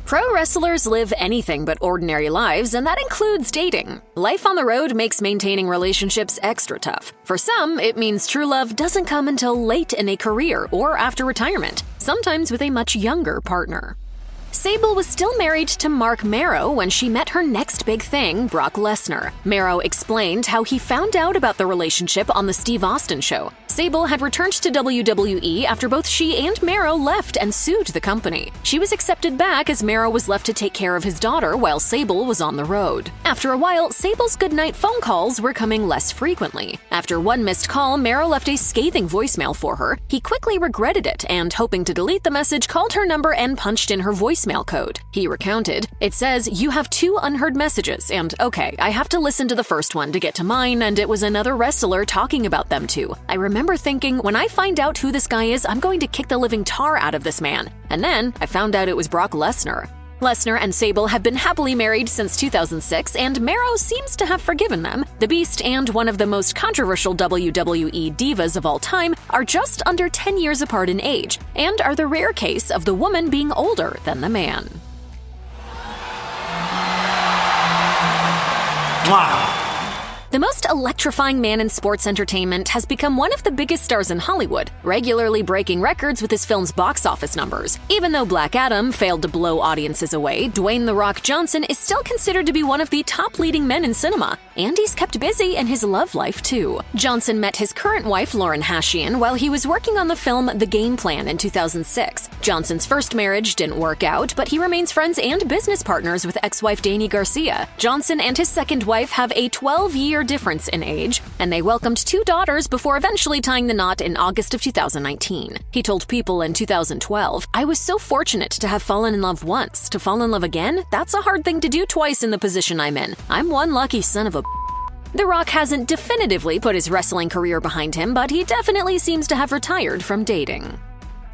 Pro wrestlers live anything but ordinary lives, and that includes dating. Life on the road makes maintaining relationships extra tough. For some, it means true love doesn't come until late in a career or after retirement, sometimes with a much younger partner. Sable was still married to Mark Marrow when she met her next big thing, Brock Lesnar. Marrow explained how he found out about the relationship on the Steve Austin show. Sable had returned to WWE after both she and Marrow left and sued the company. She was accepted back as Marrow was left to take care of his daughter while Sable was on the road. After a while, Sable's goodnight phone calls were coming less frequently. After one missed call, Marrow left a scathing voicemail for her. He quickly regretted it and, hoping to delete the message, called her number and punched in her voicemail code. He recounted, "It says, you have 2 unheard messages, and okay, I have to listen to the first one to get to mine, and it was another wrestler talking about them too. I remember thinking, when I find out who this guy is, I'm going to kick the living tar out of this man. And then I found out it was Brock Lesnar." Lesnar and Sable have been happily married since 2006, and Marrow seems to have forgiven them. The Beast and one of the most controversial WWE divas of all time are just under 10 years apart in age, and are the rare case of the woman being older than the man. Wow. The most electrifying man in sports entertainment has become one of the biggest stars in Hollywood, regularly breaking records with his film's box office numbers. Even though Black Adam failed to blow audiences away, Dwayne "The Rock" Johnson is still considered to be one of the top leading men in cinema, and he's kept busy in his love life too. Johnson met his current wife, Lauren Hashian, while he was working on the film The Game Plan in 2006. Johnson's first marriage didn't work out, but he remains friends and business partners with ex-wife Dany Garcia. Johnson and his second wife have a 12-year difference in age, and they welcomed 2 daughters before eventually tying the knot in August of 2019. He told People in 2012, "I was so fortunate to have fallen in love once. To fall in love again? That's a hard thing to do twice in the position I'm in. I'm one lucky son of a." The Rock hasn't definitively put his wrestling career behind him, but he definitely seems to have retired from dating.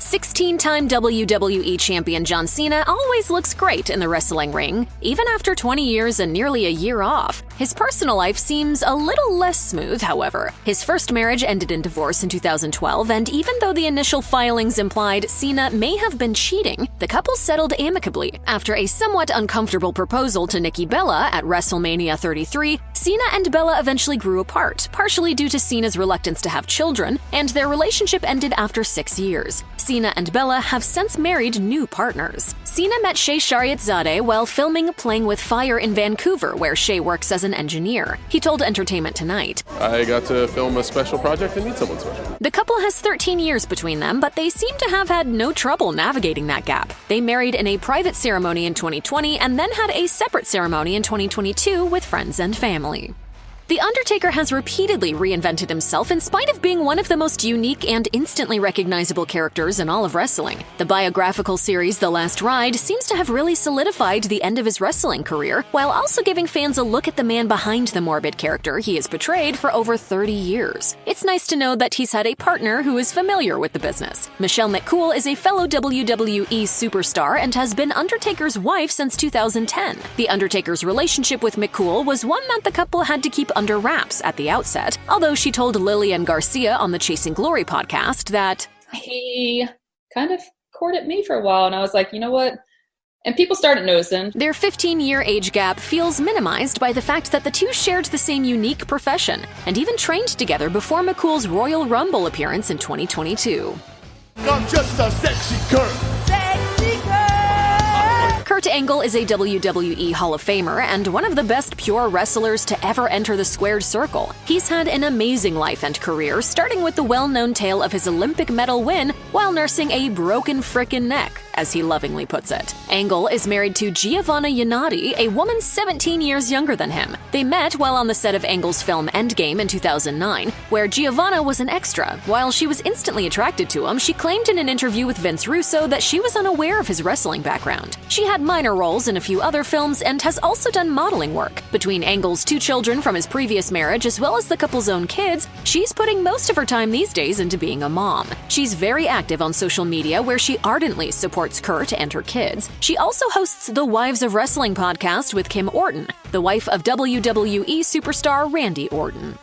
16-time WWE champion John Cena always looks great in the wrestling ring, even after 20 years and nearly a year off. His personal life seems a little less smooth, however. His first marriage ended in divorce in 2012, and even though the initial filings implied Cena may have been cheating, the couple settled amicably. After a somewhat uncomfortable proposal to Nikki Bella at WrestleMania 33, Cena and Bella eventually grew apart, partially due to Cena's reluctance to have children, and their relationship ended after 6 years. Cena and Bella have since married new partners. Cena met Shay Shariatzadeh while filming Playing with Fire in Vancouver, where Shay works as an engineer. He told Entertainment Tonight, "I got to film a special project and meet someone special." The couple has 13 years between them, but they seem to have had no trouble navigating that gap. They married in a private ceremony in 2020 and then had a separate ceremony in 2022 with friends and family. The Undertaker has repeatedly reinvented himself in spite of being one of the most unique and instantly recognizable characters in all of wrestling. The biographical series The Last Ride seems to have really solidified the end of his wrestling career, while also giving fans a look at the man behind the morbid character he has portrayed for over 30 years. It's nice to know that he's had a partner who is familiar with the business. Michelle McCool is a fellow WWE superstar and has been Undertaker's wife since 2010. The Undertaker's relationship with McCool was one that the couple had to keep under wraps at the outset, although she told Lillian Garcia on the Chasing Glory podcast that he kind of courted me for a while, and I was like, you know what? And people started noticing. Their 15-year age gap feels minimized by the fact that the two shared the same unique profession and even trained together before McCool's Royal Rumble appearance in 2022. I'm just a sexy girl. Kurt Angle is a WWE Hall of Famer and one of the best pure wrestlers to ever enter the squared circle. He's had an amazing life and career, starting with the well-known tale of his Olympic medal win while nursing a broken frickin' neck, as he lovingly puts it. Angle is married to Giovanna Yannotti, a woman 17 years younger than him. They met while on the set of Angle's film Endgame in 2009, where Giovanna was an extra. While she was instantly attracted to him, she claimed in an interview with Vince Russo that she was unaware of his wrestling background. She had minor roles in a few other films and has also done modeling work. Between Angle's 2 children from his previous marriage as well as the couple's own kids, she's putting most of her time these days into being a mom. She's very active on social media, where she ardently supports Kurt and her kids. She also hosts the Wives of Wrestling podcast with Kim Orton, the wife of WWE superstar Randy Orton.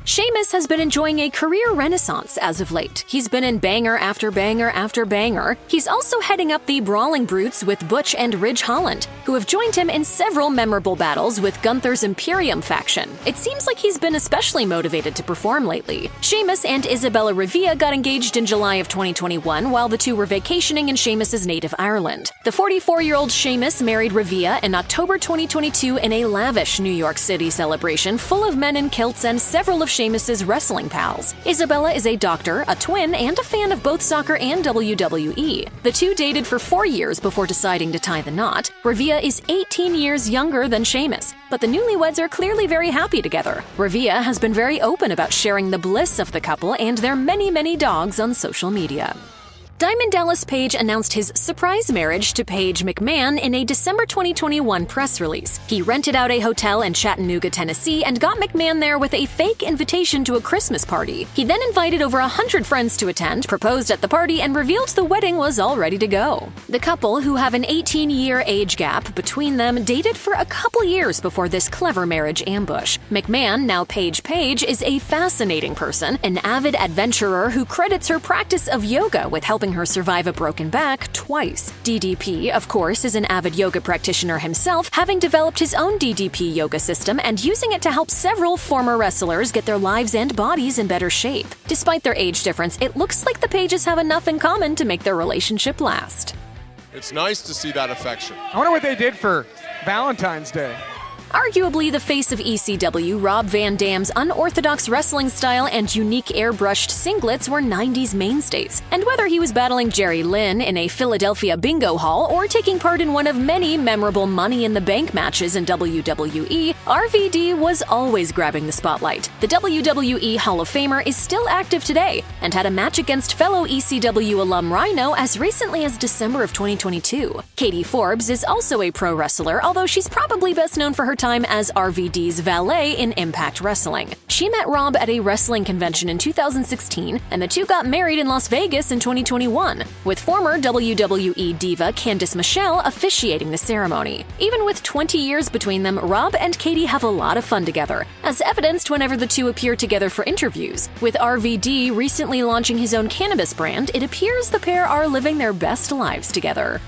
Sheamus has been enjoying a career renaissance as of late. He's been in banger after banger after banger. He's also heading up the Brawling Brutes with Butch and Ridge Holland, who have joined him in several memorable battles with Gunther's Imperium faction. It seems like he's been especially motivated to perform lately. Sheamus and Isabella Revilla got engaged in July of 2021 while the two were vacationing in Sheamus's native Ireland. The 44-year-old Sheamus married Revilla in October 2022 in a lavish New York City celebration full of men in kilts and several of Sheamus's wrestling pals. Isabella is a doctor, a twin, and a fan of both soccer and WWE. The two dated for 4 years before deciding to tie the knot. Revilla is 18 years younger than Sheamus, but the newlyweds are clearly very happy together. Revilla has been very open about sharing the bliss of the couple and their many dogs on social media. Diamond Dallas Page announced his surprise marriage to Payge McMahon in a December 2021 press release. He rented out a hotel in Chattanooga, Tennessee, and got McMahon there with a fake invitation to a Christmas party. He then invited over 100 friends to attend, proposed at the party, and revealed the wedding was all ready to go. The couple, who have an 18-year age gap between them, dated for a couple years before this clever marriage ambush. McMahon, now Page, is a fascinating person, an avid adventurer who credits her practice of yoga with helping her survive a broken back twice. DDP, of course, is an avid yoga practitioner himself, having developed his own DDP yoga system and using it to help several former wrestlers get their lives and bodies in better shape. Despite their age difference, it looks like the Pages have enough in common to make their relationship last. It's nice to see that affection. I wonder what they did for Valentine's Day. Arguably the face of ECW, Rob Van Dam's unorthodox wrestling style and unique airbrushed singlets were 90s mainstays. And whether he was battling Jerry Lynn in a Philadelphia bingo hall or taking part in one of many memorable Money in the Bank matches in WWE, RVD was always grabbing the spotlight. The WWE Hall of Famer is still active today and had a match against fellow ECW alum Rhino as recently as December of 2022. Katie Forbes is also a pro wrestler, although she's probably best known for her time as RVD's valet in Impact Wrestling. She met Rob at a wrestling convention in 2016, and the two got married in Las Vegas in 2021, with former WWE diva Candice Michelle officiating the ceremony. Even with 20 years between them, Rob and Katie have a lot of fun together, as evidenced whenever the two appear together for interviews. With RVD recently launching his own cannabis brand, it appears the pair are living their best lives together.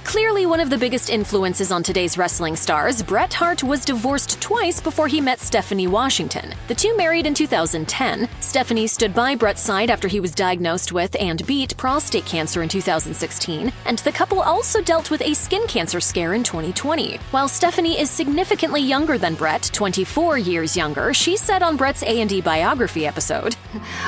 Clearly one of the biggest influences on today's wrestling stars, Bret Hart was divorced twice before he met Stephanie Washington. The two married in 2010. Stephanie stood by Bret's side after he was diagnosed with and beat prostate cancer in 2016, and the couple also dealt with a skin cancer scare in 2020. While Stephanie is significantly younger than Bret, 24 years younger, she said on Bret's A&E biography episode,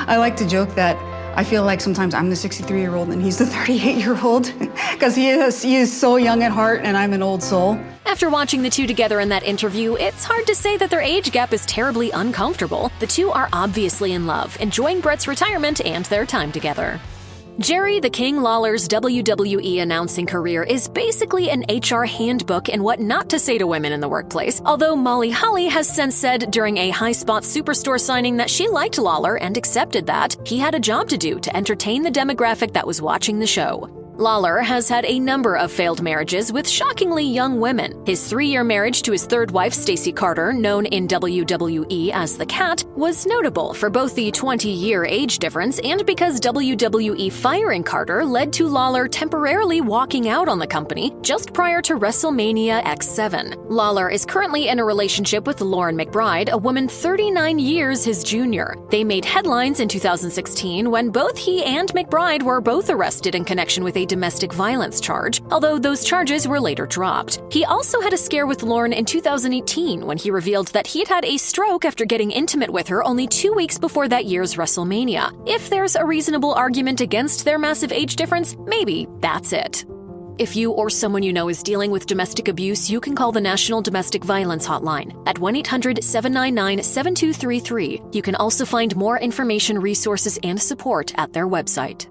I like to joke that I feel like sometimes I'm the 63-year-old and he's the 38-year-old because he is so young at heart and I'm an old soul. After watching the two together in that interview, it's hard to say that their age gap is terribly uncomfortable. The two are obviously in love, enjoying Bret's retirement and their time together. Jerry the King Lawler's WWE announcing career is basically an HR handbook in what not to say to women in the workplace, although Molly Holly has since said during a High Spot Superstore signing that she liked Lawler and accepted that he had a job to do to entertain the demographic that was watching the show. Lawler has had a number of failed marriages with shockingly young women. His 3-year marriage to his third wife, Stacey Carter, known in WWE as the Cat, was notable for both the 20-year age difference and because WWE firing Carter led to Lawler temporarily walking out on the company just prior to WrestleMania X7. Lawler is currently in a relationship with Lauryn McBride, a woman 39 years his junior. They made headlines in 2016 when both he and McBride were both arrested in connection with a domestic violence charge, although those charges were later dropped. He also had a scare with Lauryn in 2018 when he revealed that he'd had a stroke after getting intimate with her only 2 weeks before that year's WrestleMania. If there's a reasonable argument against their massive age difference, maybe that's it. If you or someone you know is dealing with domestic abuse, you can call the National Domestic Violence Hotline at 1-800-799-7233. You can also find more information, resources, and support at their website.